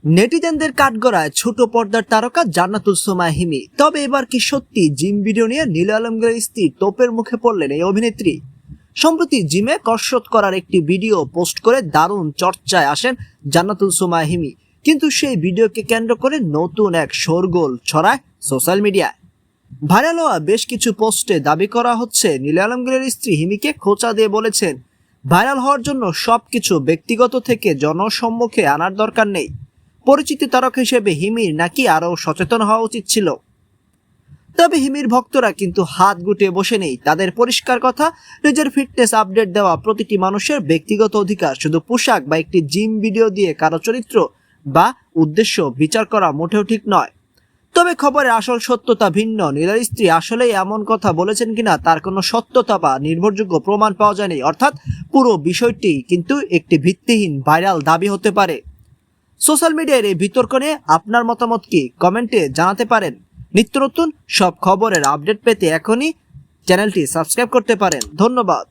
নেটিজেনদের কাঠগড়ায় ছোট পর্দার তারকা জান্নাতুল সোমায়া হিমি। তবে এবার কি সত্যি জিম ভিডিও নিয়ে নীলা আলমগীরের স্ত্রী তোপের মুখে পড়লেন এই অভিনেত্রী? সম্প্রতি জিমে কসরত করার একটি ভিডিও পোস্ট করে দারুণ চর্চায় আসেন জান্নাতুল সোমায়া হিমি। কিন্তু সেই ভিডিওকে কেন্দ্র করে নতুন এক শোরগোল ছড়ায় সোশ্যাল মিডিয়ায়। ভাইরাল হওয়া বেশ কিছু পোস্টে দাবি করা হচ্ছে নীলা আলমগীরের স্ত্রী হিমিকে খোঁচা দিয়ে বলেছেন, ভাইরাল হওয়ার জন্য সবকিছু ব্যক্তিগত থেকে জনসম্মুখে আনার দরকার নেই। পরিচিত তারকা হিসেবে হিমির নাকি আরও সচেতন হওয়া উচিত ছিল। তবে হিমির ভক্তরা কিন্তু হাত গুটিয়ে বসে নেই। তাদের পরিষ্কার কথা, নিজের ফিটনেস আপডেট দেওয়া প্রতিটি মানুষের ব্যক্তিগত অধিকার। শুধু পোশাক বা একটি জিম ভিডিও দিয়ে কারো চরিত্র বা উদ্দেশ্য বিচার করা মোটেও ঠিক নয়। তবে খবরের আসল সত্যতা ভিন্ন। নীলার স্ত্রী আসলেই এমন কথা বলেছেন কিনা তার কোনো সত্যতা বা নির্ভরযোগ্য প্রমাণ পাওয়া যায়নি। অর্থাৎ পুরো বিষয়টি কিন্তু একটি ভিত্তিহীন ভাইরাল দাবি হতে পারে। সোশ্যাল মিডিয়ার এই বিতর্ক নিয়ে আপনার মতামত কি কমেন্টে জানাতে পারেন। নিত্য নতুন সব খবরের আপডেট পেতে এখনই চ্যানেলটি সাবস্ক্রাইব করতে পারেন। ধন্যবাদ।